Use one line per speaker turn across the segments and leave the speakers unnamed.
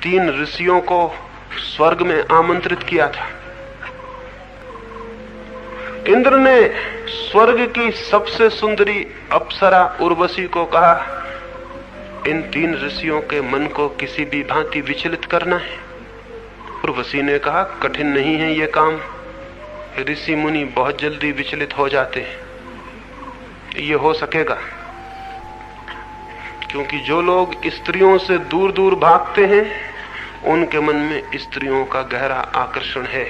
3 ऋषियों को स्वर्ग में आमंत्रित किया था। इंद्र ने स्वर्ग की सबसे सुंदरी अप्सरा उर्वशी को कहा, इन 3 ऋषियों के मन को किसी भी भांति विचलित करना है। उर्वशी ने कहा, कठिन नहीं है ये काम, ऋषि मुनि बहुत जल्दी विचलित हो जाते हैं, ये हो सकेगा। क्योंकि जो लोग स्त्रियों से दूर दूर भागते हैं उनके मन में स्त्रियों का गहरा आकर्षण है,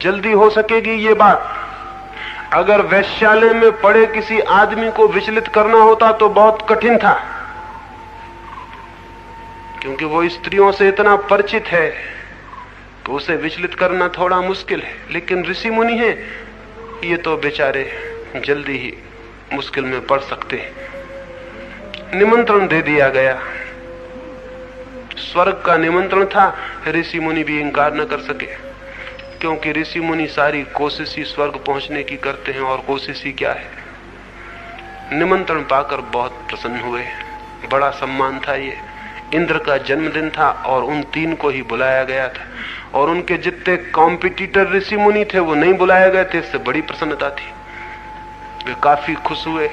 जल्दी हो सकेगी ये बात। अगर वैश्यालय में पड़े किसी आदमी को विचलित करना होता तो बहुत कठिन था, क्योंकि वो स्त्रियों से इतना परिचित है कि उसे विचलित करना थोड़ा मुश्किल है। लेकिन ऋषि मुनि हैं, ये तो बेचारे जल्दी ही मुश्किल में पड़ सकते हैं। निमंत्रण दे दिया गया, स्वर्ग का निमंत्रण था, ऋषि मुनि भी इंकार न कर सके, क्योंकि ऋषि मुनि सारी कोशिश ही स्वर्ग पहुंचने की करते हैं, और कोशिश ही क्या है। निमंत्रण पाकर बहुत प्रसन्न हुए, बड़ा सम्मान था ये। इंद्र का जन्मदिन था और उन 3 को ही बुलाया गया था, और उनके जितने कॉम्पिटिटर ऋषि मुनि थे वो नहीं बुलाए गए थे, इससे बड़ी प्रसन्नता थी। वे काफी खुश हुए,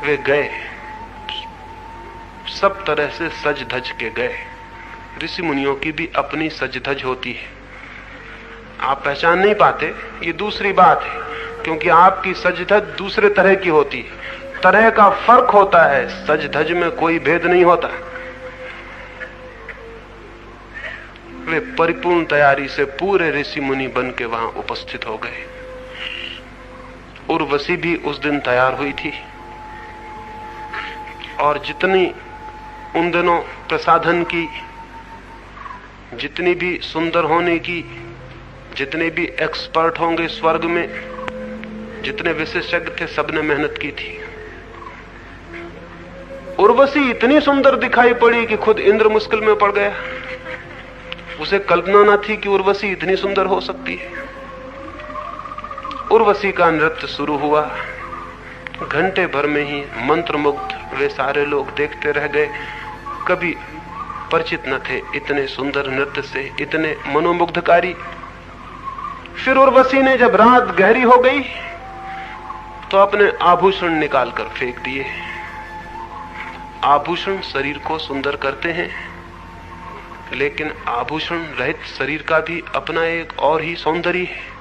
वे गए, सब तरह से सज धज के गए। ऋषि मुनियों की भी अपनी सज धज होती है, आप पहचान नहीं पाते, ये दूसरी बात है, क्योंकि आपकी सज धज दूसरे तरह की होती है, तरह का फर्क होता है, सज धज में कोई भेद नहीं होता। वे परिपूर्ण तैयारी से पूरे ऋषि मुनि बन के वहां उपस्थित हो गए। उर्वशी भी उस दिन तैयार हुई थी, और जितनी उन दिनों प्रसाधन की, जितनी भी सुंदर होने की, जितने भी एक्सपर्ट होंगे स्वर्ग में, जितने विशेषज्ञ थे, सबने मेहनत की थी। उर्वशी इतनी सुंदर दिखाई पड़ी कि खुद इंद्र मुश्किल में पड़ गया। उसे कल्पना न थी कि उर्वशी इतनी सुंदर हो सकती है। उर्वशी का नृत्य शुरू हुआ, घंटे भर में ही मंत्रमुग्ध वे सारे लोग देखते रह गए। कभी परिचित न थे इतने सुंदर नृत्य से, इतने मनोमुग्धकारी। फिर उर्वशी ने जब रात गहरी हो गई तो अपने आभूषण निकालकर फेंक दिए। आभूषण शरीर को सुंदर करते हैं, लेकिन आभूषण रहित शरीर का भी अपना एक और ही सौंदर्य है।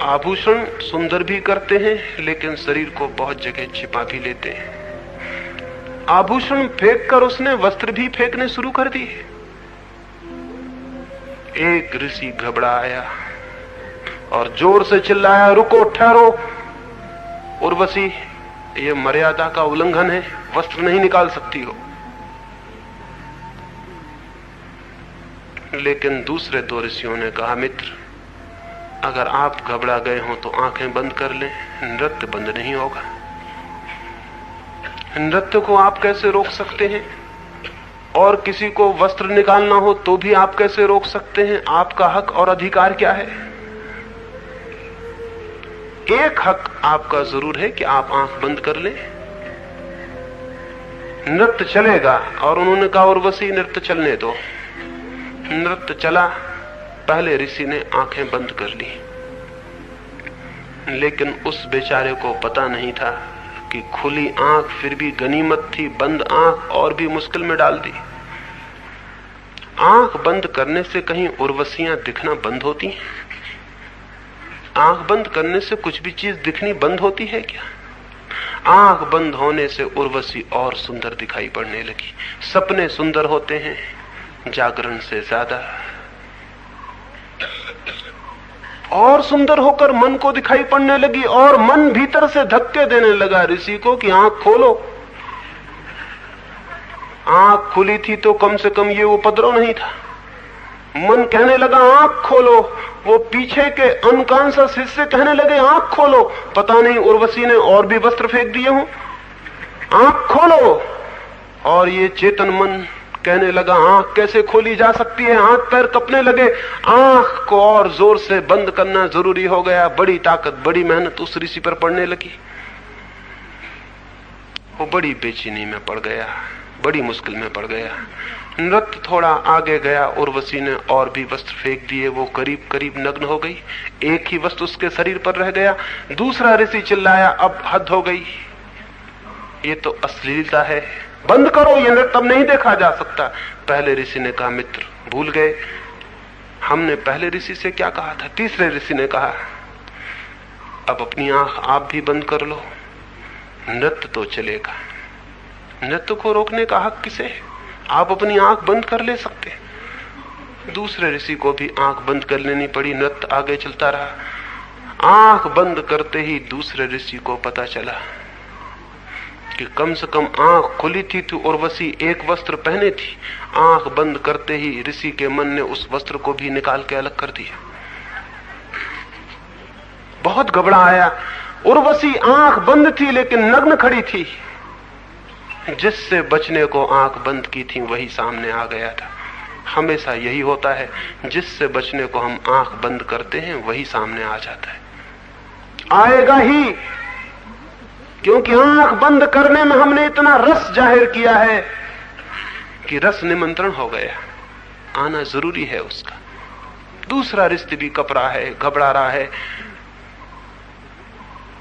आभूषण सुंदर भी करते हैं, लेकिन शरीर को बहुत जगह छिपा भी लेते हैं। आभूषण फेंककर उसने वस्त्र भी फेंकने शुरू कर दिए। एक ऋषि घबराया और जोर से चिल्लाया, रुको, ठहरो, उर्वशी, ये मर्यादा का उल्लंघन है, वस्त्र नहीं निकाल सकती हो। लेकिन दूसरे 2 ऋषियों ने कहा, मित्र, अगर आप घबरा गए हो तो आंखें बंद कर लें, नृत्य बंद नहीं होगा। नृत्य को आप कैसे रोक सकते हैं? और किसी को वस्त्र निकालना हो तो भी आप कैसे रोक सकते हैं? आपका हक और अधिकार क्या है? एक हक आपका जरूर है कि आप आंख बंद कर लें, नृत्य चलेगा। और उन्होंने कहा, उर्वशी, नृत्य चलने दो। नृत्य चला, पहले ऋषि ने आंखें बंद कर ली, लेकिन उस बेचारे को पता नहीं था कि खुली आंख फिर भी गनीमत थी, बंद आंख और भी मुश्किल में डाल दी। आंख बंद करने से कहीं उर्वशियां दिखना बंद होती हैं? आंख बंद करने से कुछ भी चीज दिखनी बंद होती है क्या? आंख बंद होने से उर्वशी और सुंदर दिखाई पड़ने लगी। सपने सुंदर होते हैं जागरण से ज्यादा। और सुंदर होकर मन को दिखाई पड़ने लगी, और मन भीतर से धक्के देने लगा ऋषि को कि आंख खोलो। आंख खुली थी तो कम से कम ये उपद्रव नहीं था। मन कहने लगा, आंख खोलो। वो पीछे के अनकॉन्शियस हिस्से कहने लगे, आंख खोलो। पता नहीं उर्वशी ने और भी वस्त्र फेंक दिए हों। आंख खोलो। और ये चेतन मन कहने लगा, आंख कैसे खोली जा सकती है? हाथ पैर कपने लगे। आंख को और जोर से बंद करना जरूरी हो गया। बड़ी ताकत, बड़ी मेहनत उस ऋषि पर पड़ने लगी। वो बड़ी बेचैनी में पड़ गया। बड़ी मुश्किल में पड़ गया। नृत्य थोड़ा आगे गया, उर्वशी ने और भी वस्त्र फेंक दिए। वो करीब करीब नग्न हो गई। एक ही वस्त्र उसके शरीर पर रह गया। दूसरा ऋषि चिल्लाया, अब हद हो गई, ये तो अश्लीलता है, बंद करो, ये नृत्य अब नहीं देखा जा सकता। पहले ऋषि ने कहा, मित्र भूल गए हमने पहले ऋषि से क्या कहा था। तीसरे ऋषि ने कहा, अब अपनी आंख आप भी बंद कर लो, नृत्य तो चलेगा, नृत्य को रोकने का हक किसे है, आप अपनी आंख बंद कर ले सकते। दूसरे ऋषि को भी आंख बंद कर लेनी पड़ी। नृत्य आगे चलता रहा। आंख बंद करते ही दूसरे ऋषि को पता चला कि कम से कम आंख खुली थी तो उर्वशी एक वस्त्र पहने थी। आंख बंद करते ही ऋषि के मन ने उस वस्त्र को भी निकाल के अलग कर दिया। बहुत घबरा आया। उर्वशी आंख बंद थी लेकिन नग्न खड़ी थी। जिससे बचने को आंख बंद की थी वही सामने आ गया था। हमेशा यही होता है, जिससे बचने को हम आंख बंद करते हैं वही सामने आ जाता है, आएगा ही, क्योंकि आंख बंद करने में हमने इतना रस जाहिर किया है कि रस निमंत्रण हो गया, आना जरूरी है उसका। दूसरा रिश्ते भी कपरा है, घबरा रहा है।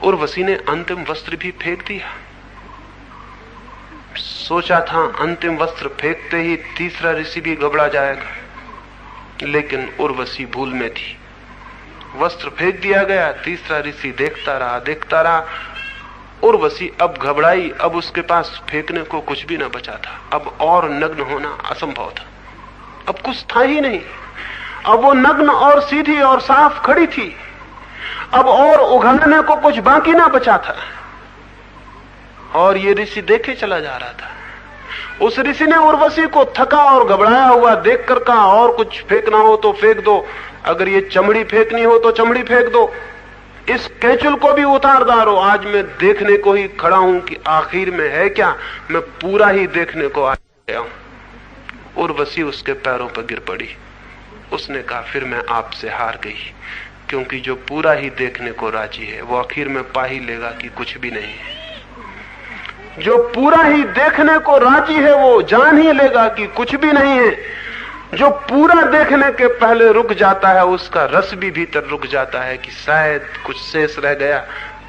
उर्वशी ने अंतिम वस्त्र भी फेंक दिया। सोचा था अंतिम वस्त्र फेंकते ही तीसरा ऋषि भी घबरा जाएगा, लेकिन उर्वशी भूल में थी। वस्त्र फेंक दिया गया। तीसरा ऋषि देखता रहा, देखता रहा। उर्वशी अब घबराई। अब उसके पास फेंकने को कुछ भी न बचा था। अब और नग्न होना असंभव था। अब कुछ था ही नहीं। अब वो नग्न और सीधी और साफ खड़ी थी। अब और उघाड़ने को कुछ बाकी ना बचा था। और ये ऋषि देखे चला जा रहा था। उस ऋषि ने उर्वशी को थका और घबराया हुआ देखकर कहा, और कुछ फेंकना हो तो फेंक दो, अगर ये चमड़ी फेंकनी हो तो चमड़ी फेंक दो, इस केचुल को भी उतार डालो। आज मैं देखने को ही खड़ा हूं कि आखिर में है क्या, मैं पूरा ही देखने को आ गया हूं। उर्वशी उसके पैरों पर गिर पड़ी। उसने कहा, फिर मैं आपसे हार गई, क्योंकि जो पूरा ही देखने को राजी है वो आखिर में पा ही लेगा कि कुछ भी नहीं है। जो पूरा ही देखने को राजी है वो जान ही लेगा कि कुछ भी नहीं है। जो पूरा देखने के पहले रुक जाता है उसका रस भी भीतर रुक जाता है कि शायद कुछ शेष रह गया,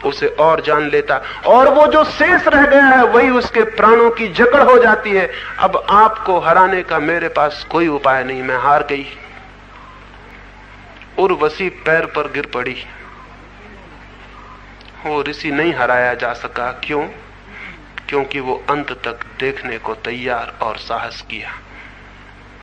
उसे और जान लेता। और वो जो शेष रह गया है वही उसके प्राणों की जकड़ हो जाती है। अब आपको हराने का मेरे पास कोई उपाय नहीं, मैं हार गई। उर्वशी पैर पर गिर पड़ी। वो ऋषि नहीं हराया जा सका। क्यों? क्योंकि वो अंत तक देखने को तैयार और साहस किया।